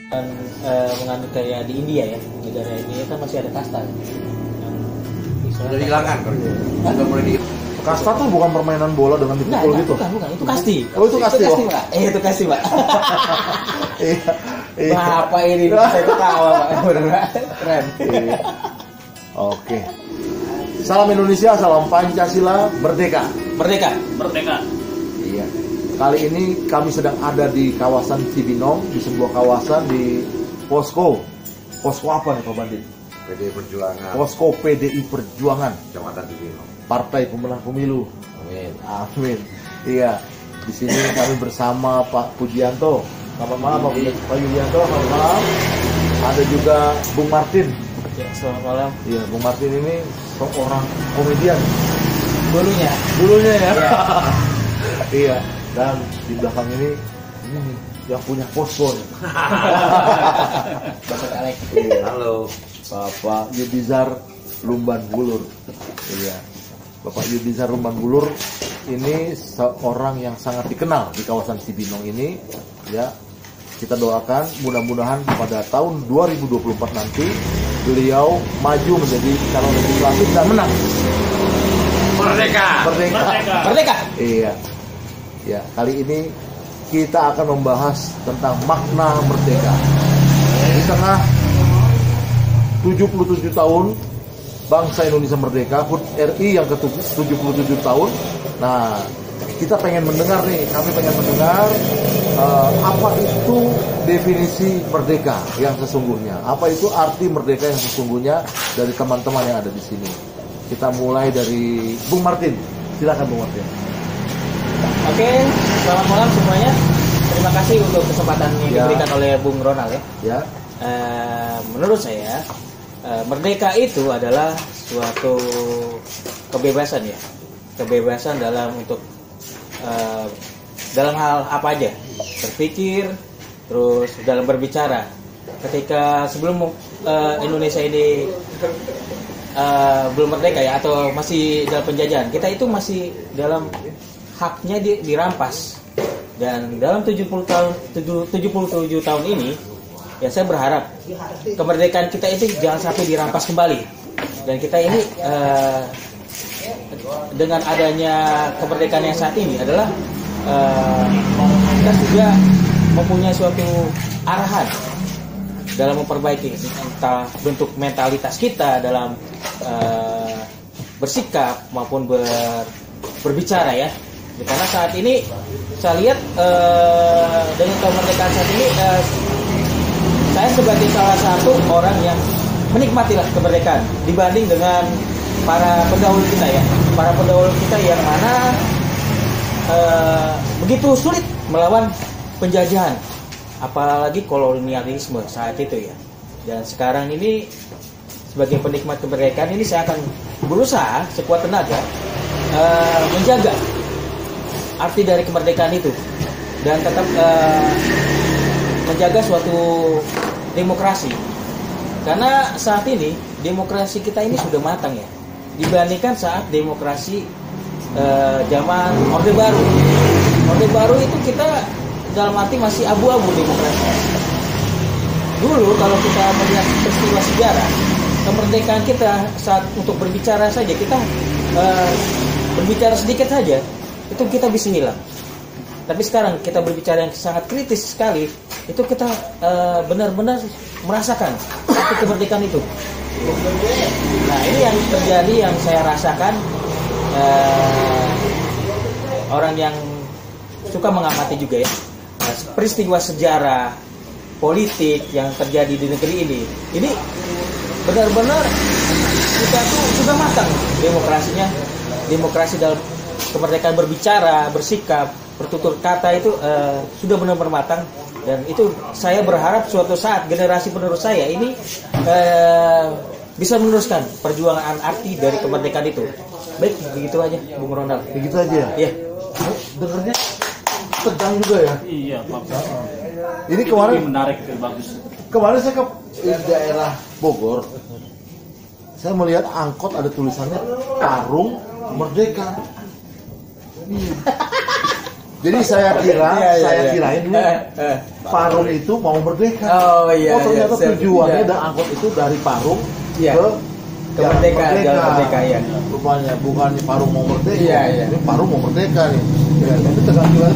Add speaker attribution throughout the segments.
Speaker 1: Dan menganut kayak di India ya, negara India kan masih ada kasta yang
Speaker 2: sudah dihilangkan kalau gitu. Sudah mulai di
Speaker 3: Kasta tuh bukan permainan bola dengan dipukul gitu.
Speaker 1: Bukan, itu kasti.
Speaker 3: Oh, itu kasti,
Speaker 1: Itu kasti, Pak. Itu kasti, Pak.
Speaker 3: Iya.
Speaker 1: Bapak ini saya ketawa, Pak. Benar, keren.
Speaker 3: Iya. Oke. Salam Indonesia, salam Pancasila, merdeka.
Speaker 1: Merdeka.
Speaker 3: Iya. Kali ini kami sedang ada di kawasan Cibinong, di sebuah kawasan di posko. Posko apa nih Pak Bandit?
Speaker 2: PDI Perjuangan.
Speaker 3: Posko PDI Perjuangan,
Speaker 2: Kecamatan Cibinong.
Speaker 3: Partai Pemenang Pemilu.
Speaker 2: Amin.
Speaker 3: Amin. Iya. Di sini kami bersama Pak Pujianto. Selamat malam Pak Pujianto. Selamat malam. Ada juga Bung Martin.
Speaker 1: Ya, selamat malam.
Speaker 3: Iya, Bung Martin ini seorang komedian.
Speaker 1: Dulunya
Speaker 3: Ya.
Speaker 1: ya.
Speaker 3: Iya. Dan di belakang ini yang punya posko.
Speaker 1: Bapak Alek.
Speaker 3: Iya.
Speaker 2: Halo.
Speaker 3: Bapak Yudizar Lumban Bulur. Iya. Bapak Yudizar Lumban Bulur ini seorang yang sangat dikenal di kawasan Cibinong ini, ya. Kita doakan mudah-mudahan pada tahun 2024 nanti beliau maju menjadi calon legislatif dan menang. Merdeka. Iya. Ya, kali ini kita akan membahas tentang makna merdeka. Di tengah 77 tahun bangsa Indonesia merdeka, HUT RI yang ke-77 tahun. Nah, kita pengen mendengar nih, kami pengen mendengar apa itu definisi merdeka yang sesungguhnya. Apa itu arti merdeka yang sesungguhnya dari teman-teman yang ada di sini. Kita mulai dari Bung Martin. Silakan Bung Martin.
Speaker 1: Oke, selamat malam semuanya. Terima kasih untuk kesempatan yang diberikan oleh Bung Ronald ya.
Speaker 3: Ya.
Speaker 1: Menurut saya merdeka itu adalah suatu kebebasan ya, kebebasan dalam untuk dalam hal apa aja, berpikir, terus dalam berbicara. Ketika sebelum Indonesia ini belum merdeka ya, atau masih dalam penjajahan, kita itu masih dalam haknya dirampas. Dan dalam 77 tahun ini, ya saya berharap kemerdekaan kita itu jangan sampai dirampas kembali. Dan kita ini dengan adanya kemerdekaan yang saat ini adalah kita sudah mempunyai suatu arahan dalam memperbaiki entah bentuk mentalitas kita dalam bersikap maupun berbicara ya. Karena saat ini saya lihat dengan kemerdekaan saat ini saya sebagai salah satu orang yang menikmatilah kemerdekaan dibanding dengan para pendahulu kita ya, para pendahulu kita yang mana begitu sulit melawan penjajahan, apalagi kolonialisme saat itu ya. Dan sekarang ini sebagai penikmat kemerdekaan ini saya akan berusaha sekuat tenaga menjaga arti dari kemerdekaan itu dan tetap menjaga suatu demokrasi. Karena saat ini demokrasi kita ini sudah matang ya, dibandingkan saat demokrasi zaman Orde Baru. Orde Baru itu kita dalam arti masih abu-abu demokrasi. Dulu kalau kita melihat peristiwa sejarah, kemerdekaan kita saat untuk berbicara saja kita berbicara sedikit saja itu kita bisa hilang. Tapi sekarang kita berbicara yang sangat kritis sekali, itu kita benar-benar merasakan arti kemerdekaan itu. Nah ini yang terjadi, yang saya rasakan. Orang yang suka mengamati juga ya, peristiwa sejarah politik yang terjadi di negeri ini benar-benar kita tuh sudah matang demokrasinya, demokrasi dalam kemerdekaan berbicara, bersikap, bertutur kata itu sudah benar-benar matang. Dan itu saya berharap suatu saat generasi penerus saya ini bisa meneruskan perjuangan arti dari kemerdekaan itu. Baik, begitu aja Bung Ronald.
Speaker 3: Begitu aja.
Speaker 1: Iya.
Speaker 3: Dengarnya tegang juga ya.
Speaker 4: Iya, Pak.
Speaker 3: Ini kemarin
Speaker 4: menarik, bagus.
Speaker 3: Kemarin saya ke daerah Bogor. Saya melihat angkot ada tulisannya Tarung Merdeka. Jadi saya kira,
Speaker 1: Iya.
Speaker 3: kirain ini Parung itu mau merdeka.
Speaker 1: Oh iya.
Speaker 3: Ternyata
Speaker 1: iya.
Speaker 3: tujuannya
Speaker 1: Iya.
Speaker 3: dan angkot itu dari Parung
Speaker 1: Iya.
Speaker 3: ke
Speaker 1: Merdeka, Jalan Merdeka, ya.
Speaker 3: Rupanya bukan Parung mau merdeka,
Speaker 1: Iya.
Speaker 3: ini Parung mau merdeka nih. Ya, itu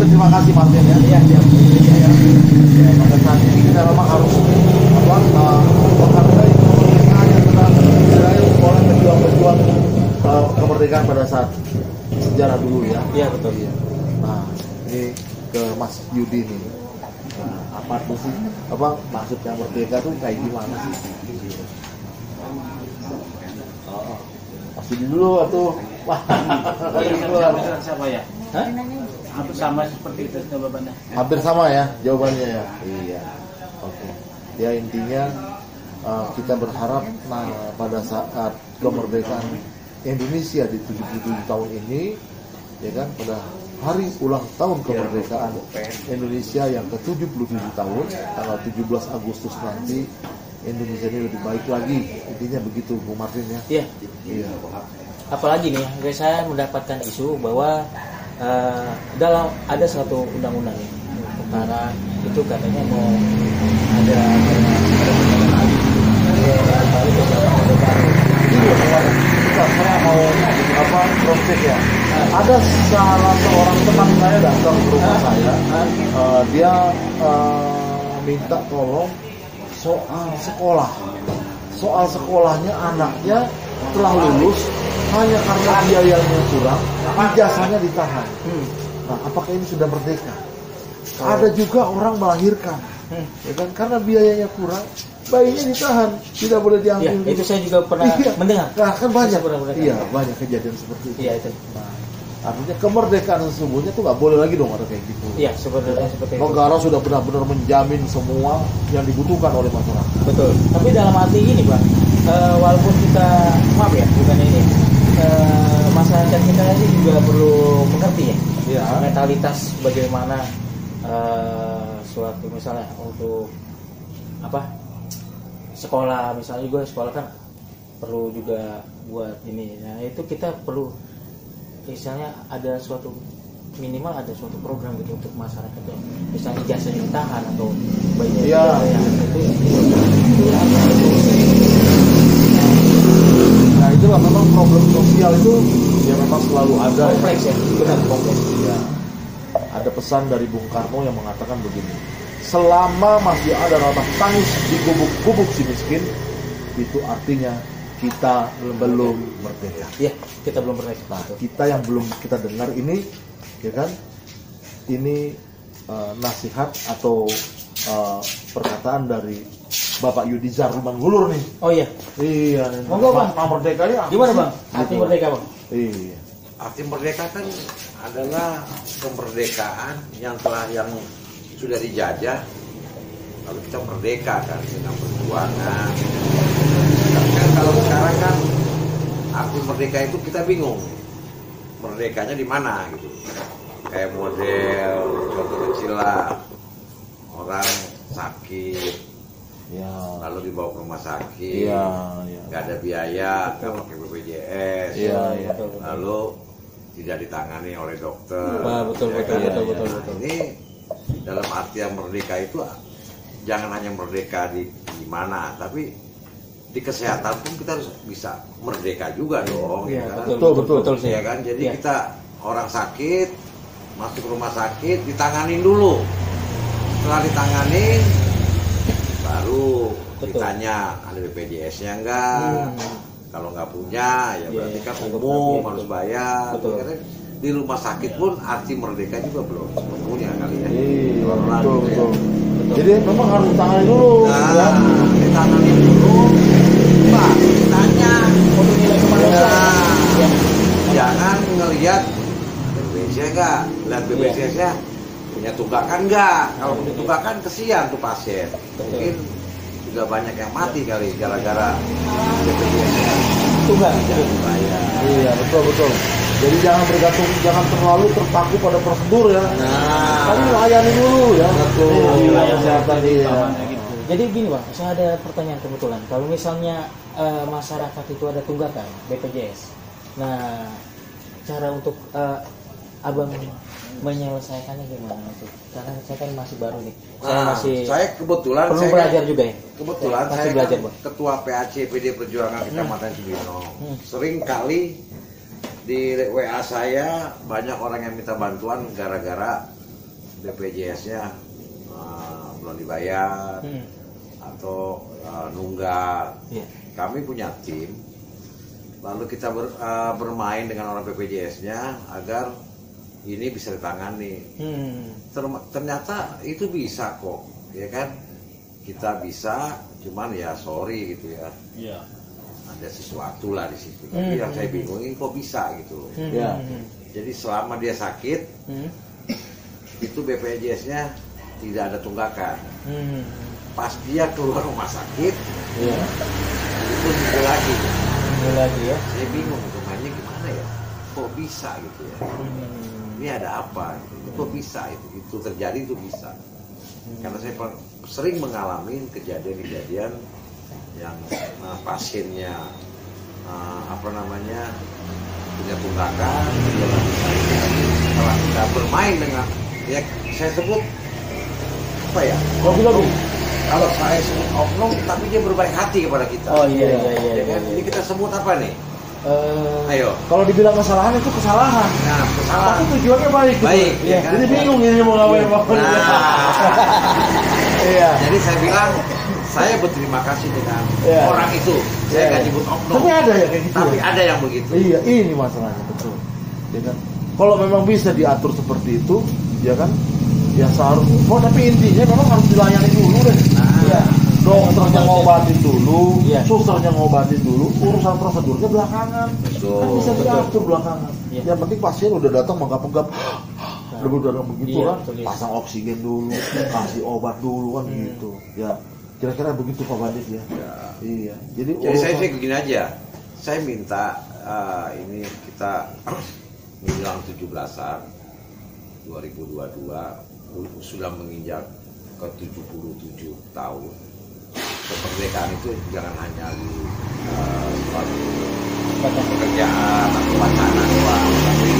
Speaker 3: terima kasih Martin ya.
Speaker 1: Iya, iya.
Speaker 3: Ya, pada saat ini kita memang harus menghargai kemerdekaan yang telah diraih oleh pejuang-pejuang kemerdekaan pada saat sejarah dulu ya.
Speaker 1: Iya, betul.
Speaker 3: Nah, ini ke Mas Yudi nih. Nah, apa tuh sih? Maksudnya merdeka tuh kayak gimana sih? Mas Yudi dulu atau
Speaker 4: Siapa ya?
Speaker 1: Hah?
Speaker 4: Hampir sama seperti itu jawabannya.
Speaker 3: hampir sama ya jawabannya ya. Iya. Oke. Ya intinya kita berharap pada saat kemerdekaan Indonesia di 77 tahun ini, ya kan, pada hari ulang tahun kemerdekaan Indonesia yang ke-77 tahun, tanggal 17 Agustus nanti, Indonesia ini lebih baik lagi. Intinya begitu, Bu Martin ya.
Speaker 1: Iya.
Speaker 3: Iya.
Speaker 1: Apalagi nih, guys, saya mendapatkan isu bahwa dalam ada suatu undang-undang ya, tentara itu katanya mau ada
Speaker 3: Saya mau cross-check ya. Ada salah seorang teman saya datang ke rumah saya. Dia minta tolong soal sekolah. Soal sekolahnya anaknya telah lulus, hanya karena biayanya kurang, ijazahnya ditahan. Nah, apakah ini sudah merdeka? Ada juga orang melahirkan, ya kan, karena biayanya kurang, bayinya ditahan, tidak boleh diambil.
Speaker 1: Ya, itu saya juga pernah mendengar.
Speaker 3: Nah, kan banyak,
Speaker 1: Saya pernah mendengar.
Speaker 3: iya, banyak kejadian seperti itu.
Speaker 1: Iya, itu.
Speaker 3: Nah, artinya kemerdekaan sesungguhnya tuh nggak boleh lagi dong ada kayak gitu.
Speaker 1: Iya, sebenarnya seperti itu.
Speaker 3: Negara sudah benar-benar menjamin semua yang dibutuhkan oleh masyarakat.
Speaker 1: Betul. Tapi dalam arti ini, Bang, walaupun kita maaf ya, bukan ini, masyarakat kita ini juga perlu mengerti ya,
Speaker 3: Iya.
Speaker 1: mentalitas bagaimana suatu misalnya untuk apa sekolah, misalnya juga sekolah kan perlu juga buat ini. Nah itu kita perlu misalnya ada suatu minimal ada suatu program gitu untuk masyarakat yang misalnya ijazahnya ditahan atau bayinya
Speaker 3: Iya.
Speaker 1: yang itu
Speaker 3: Nah itulah memang problem sosial itu ya memang selalu ada.
Speaker 1: kompleks ya, benar kompleks.
Speaker 3: Ya. Ada pesan dari Bung Karno yang mengatakan begini, selama masih ada rasa tangis di gubuk-gubuk si miskin, itu artinya kita belum merdeka.
Speaker 1: Iya, kita belum pernah.
Speaker 3: Nah, kita yang belum kita dengar ini, ya kan, ini nasihat atau perkataan dari Bapak Yudizar Lumangulur nih.
Speaker 1: Oh iya,
Speaker 3: Iya,
Speaker 1: Monggo, Bang.
Speaker 3: Merdeka ya.
Speaker 1: gimana Bang? Arti
Speaker 3: Gitu.
Speaker 1: merdeka Bang?
Speaker 3: Iya.
Speaker 2: Arti merdeka kan adalah kemerdekaan yang sudah dijajah, lalu kita merdeka kan dengan perjuangan. Tapi kan kalau sekarang kan arti merdeka itu kita bingung, merdekanya di mana gitu. Kayak model contoh kecil lah, orang sakit,
Speaker 3: Ya.
Speaker 2: lalu dibawa ke rumah sakit,
Speaker 3: Iya, iya.
Speaker 2: nggak ada biaya, nggak pakai BPJS,
Speaker 3: Iya, iya.
Speaker 2: lalu tidak ditangani oleh dokter.
Speaker 1: Wah, betul,
Speaker 2: Ya
Speaker 1: betul,
Speaker 2: kan?
Speaker 1: betul, betul,
Speaker 2: Nah,
Speaker 1: betul.
Speaker 2: Ini dalam artian merdeka itu jangan hanya merdeka di mana, tapi di kesehatan pun kita harus bisa merdeka juga dong.
Speaker 1: Iya,
Speaker 2: ya kan?
Speaker 1: betul sih.
Speaker 2: Ya kan, jadi
Speaker 1: Iya.
Speaker 2: kita orang sakit masuk rumah sakit ditanganin dulu. Setelah ditanganin baru
Speaker 1: Betul.
Speaker 2: ditanya ada BPJS-nya enggak. Kalau nggak punya ya
Speaker 1: Iya,
Speaker 2: berarti kan
Speaker 1: cukup
Speaker 2: umum
Speaker 1: sakit,
Speaker 2: harus
Speaker 1: betul.
Speaker 2: bayar.
Speaker 1: Betul.
Speaker 2: Karena di rumah sakit pun arti merdeka juga belum punya kali ya.
Speaker 3: Iya,
Speaker 2: Orang
Speaker 3: betul,
Speaker 2: gitu ya.
Speaker 3: betul. Jadi memang harus ditangani dulu. Ya.
Speaker 2: Nah, ditangani dulu, Pak, ditanya.
Speaker 1: Untuk nilai kemanusiaan.
Speaker 2: Ya. Jangan ngelihat BPJS enggak, lihat BPJS-nya punya tunggakan enggak. Kalau punya tunggakan kesian tuh pasien. Mungkin juga banyak yang mati kali gara-gara BPJS-nya
Speaker 1: Tunggal.
Speaker 2: tidak dibayar.
Speaker 3: Iya, betul, betul. Jadi jangan bergantung, jangan terlalu terpaku pada prosedur ya.
Speaker 2: Nah,
Speaker 3: Tapi layani dulu ya.
Speaker 2: Betul.
Speaker 3: Iya, kesehatan iya.
Speaker 1: Jadi gini Bang, saya ada pertanyaan kebetulan. Kalau misalnya masyarakat itu ada tunggakan BPJS, nah cara untuk abang menyelesaikannya gimana tuh? Karena saya kan masih baru nih.
Speaker 2: Saya kebetulan
Speaker 1: perlu belajar juga ya.
Speaker 2: Kebetulan
Speaker 1: masih
Speaker 2: saya
Speaker 1: belajar,
Speaker 2: kan
Speaker 1: Bang.
Speaker 2: ketua PAC PD Perjuangan Kecamatan Cibinong. Sering kali di WA saya banyak orang yang minta bantuan gara-gara BPJS-nya belum dibayar atau nunggak. Kami punya tim, lalu kita bermain dengan orang BPJS-nya agar ini bisa ditangani. Ternyata itu bisa kok, ya kan? Kita bisa, cuman ya sorry gitu ya. Iya. Ada sesuatu lah di situ. Tapi yang saya bingungin kok bisa gitu. Ya. Jadi selama dia sakit, itu BPJS-nya tidak ada tunggakan. Pas dia keluar rumah sakit, itu muncul lagi. Ya. Saya bingung, rumahnya gimana ya? Kok bisa gitu ya? Ini ada apa? Kok bisa itu terjadi itu bisa? Karena saya sering mengalami kejadian-kejadian yang pasiennya punya tunggakan, setelah kita bermain dengan ya saya sebut apa ya?
Speaker 3: Lobby.
Speaker 2: Kalau saya sebut oknum, tapi dia berbaik hati kepada kita.
Speaker 1: Oh iya.
Speaker 2: Ini kita sebut apa nih? Ayo.
Speaker 3: Kalau dibilang kesalahan itu kesalahan.
Speaker 2: Nah, kesalahan.
Speaker 3: Tapi tujuannya baik.
Speaker 2: Baik.
Speaker 3: Gitu. Ya, kan? Jadi bingung ini mau ngapain. Iya.
Speaker 2: Jadi saya bilang saya berterima kasih dengan orang itu. Saya nggak nyebut oknum.
Speaker 3: Tapi ada ya kayak gitu.
Speaker 2: Tapi ada yang begitu.
Speaker 3: Iya, ini masalahnya betul. Ya kan? Kalau memang bisa diatur seperti itu, ya kan? Ya seharusnya. Tapi intinya memang harus dilayani dulu deh.
Speaker 1: Iya.
Speaker 3: Dokternya ngobatin dulu, susternya ngobatin dulu, urusan prosedurnya belakangan. Kan bisa diatur belakangan. Yang penting pasien udah datang menggap-menggap, udah begitu kan, pasang oksigen dulu, kasih obat dulu kan gitu. Ya, kira-kira begitu Pak Bandit ya. Iya. Jadi
Speaker 2: saya begini aja, saya minta ini kita menjelang 17-an 2022 sudah menginjak ke 77 tahun. Kemerdekaan itu jangan hanya di suatu pekerjaan atau wacana doang, tapi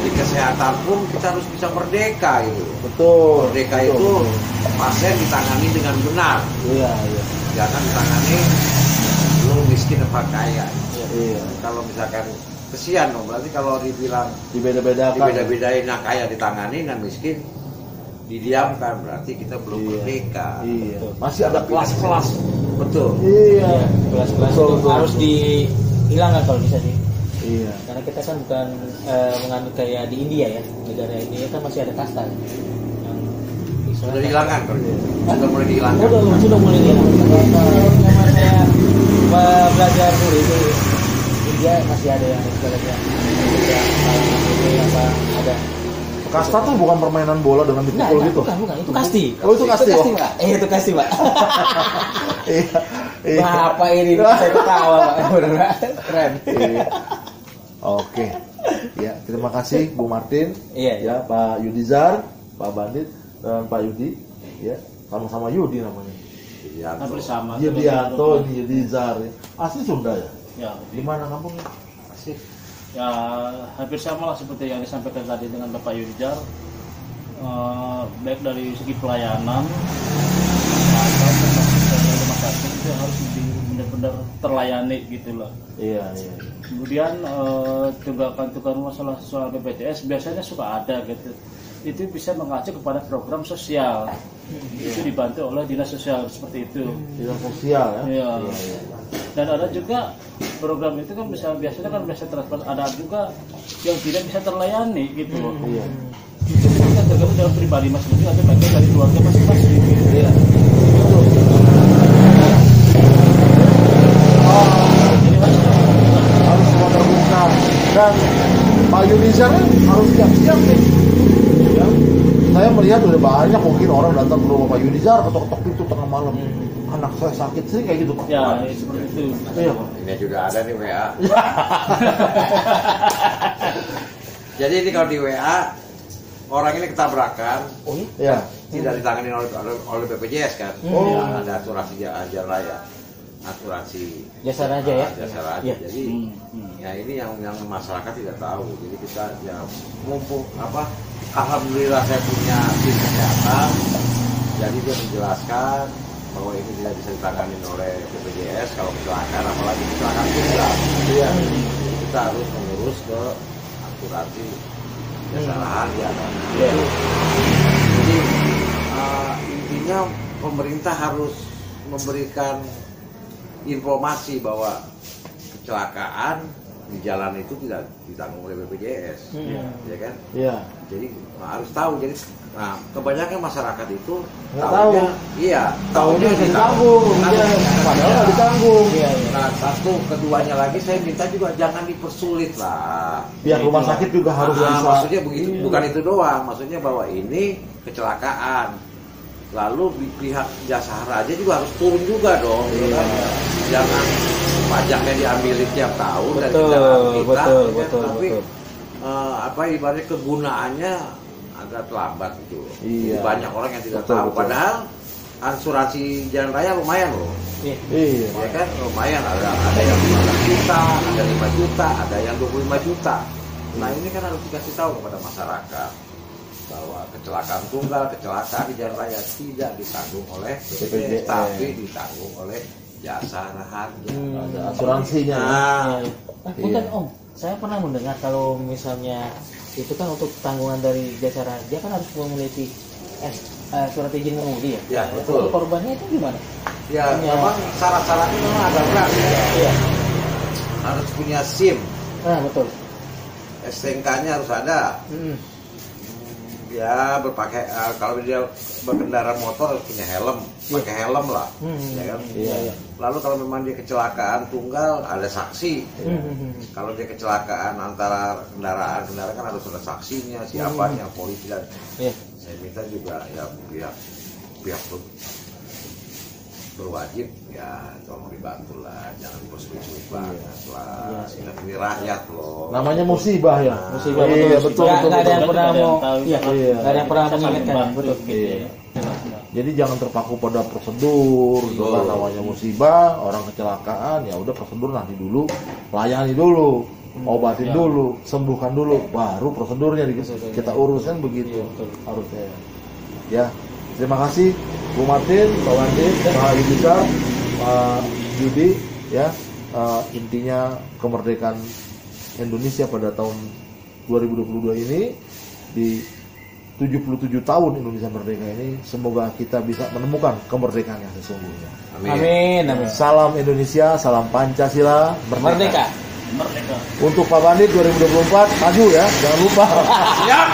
Speaker 2: di kesehatan pun kita harus bisa merdeka gitu.
Speaker 3: Betul.
Speaker 2: Merdeka itu pasien ditangani dengan benar.
Speaker 3: Iya.
Speaker 2: Jangan ditangani lu miskin apa kaya.
Speaker 3: Iya.
Speaker 2: Kalau misalkan kesian dong, berarti kalau dibilang
Speaker 3: dibeda-bedain,
Speaker 2: nah kaya ditangani dan miskin didiamkan, berarti kita belum merdeka.
Speaker 3: Iya. Masih ada kelas-kelas.
Speaker 2: Betul.
Speaker 3: Iya.
Speaker 1: Kelas-kelas itu harus dihilangkan kalau bisa sih.
Speaker 3: Iya.
Speaker 1: Karena kita kan bukan menganut kayak di India ya. Negara India kan masih ada kasta yang
Speaker 2: sudah dihilangkan kalau sudah mulai dihilangkan.
Speaker 1: Sudah mulai dihilangkan. Sama saya belajar dulu itu India masih ada yang istilahnya ada.
Speaker 3: Kasta tuh bukan permainan bola dengan dipukul gitu.
Speaker 1: Bukan, itu kasti.
Speaker 3: Oh, itu kasti,
Speaker 1: Pak. Itu kasti, Pak.
Speaker 3: Iya.
Speaker 1: Bapak ini saya ketawa, Pak. Benar. Keren.
Speaker 3: Iya. Oke. Ya, terima kasih Bu Martin.
Speaker 1: Iya.
Speaker 3: Ya, Pak Yudizar, Pak Bandit dan Pak Yudi. Ya, sama-sama Yudi namanya. Yudianto ini Yudizar. Asli Sunda ya?
Speaker 4: Ya.
Speaker 3: Di mana kampungnya?
Speaker 2: Asik.
Speaker 4: Ya hampir sama lah seperti yang disampaikan tadi dengan Bapak Yudizar, baik dari segi pelayanan rumah sakit itu harus benar-benar terlayani gitu loh.
Speaker 3: Iya.
Speaker 4: Kemudian tunggakan masalah soal BPJS biasanya suka ada gitu. Itu bisa mengacu kepada program sosial. Itu dibantu oleh dinas sosial seperti itu.
Speaker 3: Dinas sosial ya.
Speaker 4: Iya. Dan ada juga program itu kan biasanya kan bisa transparan, ada juga yang tidak bisa terlayani gitu loh.
Speaker 3: Iya.
Speaker 4: Itu kan tergantung dalam pribadi masing-masing atau bagian dari keluarga masing-masing. Gitu.
Speaker 3: Iya. Harus semua terbuka. Dan Pak Yudizar harus siap-siap nih. Ya. Saya melihat udah banyak mungkin orang datang ke rumah Pak Yudizar, ketok-ketok pintu tengah malam. Anak saya sakit sih kayak gitu Pak.
Speaker 4: Ya, seperti itu.
Speaker 3: Iya Pak.
Speaker 2: Ini juga ada nih WA. Jadi ini kalau di WA orang ini ketabrakan,
Speaker 3: Iya.
Speaker 2: tidak ditangani oleh BPJS kan, ada asuransi jalan raya. asuransi
Speaker 1: Jasa Raja ya?
Speaker 2: Jasa Raja.
Speaker 1: Iya.
Speaker 2: Jadi ya ini yang masyarakat tidak tahu. Jadi kita ya mumpung alhamdulillah saya punya tim kesehatan. Jadi dia menjelaskan bahwa ini tidak bisa ditangani oleh BPJS kalau kecelakaan, apalagi kecelakaan tunggal. Iya. Kita harus mengurus ke asuransi jasa raharja.
Speaker 1: Iya.
Speaker 2: Jadi intinya pemerintah harus memberikan informasi bahwa kecelakaan di jalan itu tidak ditanggung oleh BPJS, ya kan?
Speaker 3: Iya.
Speaker 2: Jadi harus tahu. Jadi, kebanyakan masyarakat itu
Speaker 3: Nggak
Speaker 2: tahunya,
Speaker 3: tahu.
Speaker 2: iya,
Speaker 3: Tahunya bisa ditanggung, iya. Padahal nggak ditanggung.
Speaker 1: Iya, iya.
Speaker 2: Nah, satu, keduanya lagi saya minta juga jangan dipersulit lah.
Speaker 3: Pihak rumah sakit juga harus bisa.
Speaker 2: Maksudnya begitu, bukan itu doang. Maksudnya bahwa ini kecelakaan. Lalu pihak jasa raja juga harus turun juga dong. Ya kan? Jangan pajaknya diambil tiap tahun dan
Speaker 1: Betul,
Speaker 2: kita,
Speaker 1: betul,
Speaker 2: ya kan?
Speaker 1: betul,
Speaker 2: Tapi
Speaker 1: betul.
Speaker 2: ibaratnya kegunaannya agak terlambat gitu.
Speaker 3: Iya.
Speaker 2: Jadi banyak orang yang tidak
Speaker 3: Betul,
Speaker 2: tahu.
Speaker 3: betul.
Speaker 2: Padahal asuransi jalan raya lumayan loh.
Speaker 3: Iya.
Speaker 2: Ya kan lumayan, ada yang 15 juta, ada 5 juta, ada yang 25 juta. Nah ini kan harus dikasih tahu kepada masyarakat bahwa kecelakaan tunggal, kecelakaan di jalan raya tidak ditanggung oleh BPJS, tapi ditanggung oleh jasa raharja.
Speaker 3: Ada asuransinya.
Speaker 2: Nah,
Speaker 1: Punten Om, saya pernah mendengar kalau misalnya itu kan untuk tanggungan dari jasa raja kan harus memiliki surat izin mengemudi ya.
Speaker 2: Ya, betul.
Speaker 1: Untuk korbannya itu gimana?
Speaker 2: ya memang syarat-syaratnya memang agak berat ya.
Speaker 1: Iya.
Speaker 2: Harus punya SIM,
Speaker 1: Nah, betul.
Speaker 2: STNK-nya harus ada. Ya berpakai kalau dia berkendara motor harus punya helm, pakai helm lah, ya kan?
Speaker 3: Iya.
Speaker 2: Lalu kalau memang dia kecelakaan tunggal ada saksi. Kalau dia kecelakaan antara kendaraan kan harus ada saksinya, siapanya, polisi dan
Speaker 1: Iya.
Speaker 2: saya minta juga ya pihak berwajib ya tolong dibantu lah, jangan dipersulit banget lah. Ini rakyat loh.
Speaker 3: Namanya musibah ya.
Speaker 1: Musibah,
Speaker 3: Iya,
Speaker 1: betul.
Speaker 3: betul,
Speaker 1: Nggak
Speaker 3: betul,
Speaker 1: ada yang
Speaker 3: betul.
Speaker 1: pernah mau,
Speaker 3: Iya.
Speaker 1: nggak ada yang pernah
Speaker 4: Kita saling
Speaker 1: mengingatkan.
Speaker 4: membantu,
Speaker 1: Betul.
Speaker 4: gitu ya.
Speaker 3: Jadi jangan terpaku pada prosedur, gitu kan, namanya musibah, orang kecelakaan, ya udah prosedur nanti dulu, layani dulu, obatin dulu, sembuhkan dulu, baru prosedurnya kita uruskan begitu harusnya. Ya, terima kasih Bu Martin, Pak Wandi, Pak Yudika, Pak Yudi, ya. Intinya kemerdekaan Indonesia pada tahun 2022 ini di 77 tahun Indonesia merdeka ini, semoga kita bisa menemukan kemerdekaan yang sesungguhnya.
Speaker 1: Amin, amin.
Speaker 3: Salam Indonesia, salam Pancasila,
Speaker 1: Merdeka.
Speaker 4: Merdeka.
Speaker 3: Untuk Pak Bandit 2024 maju ya, jangan lupa.
Speaker 2: Siap,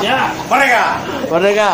Speaker 4: Ya.
Speaker 2: mereka.
Speaker 3: Merdeka.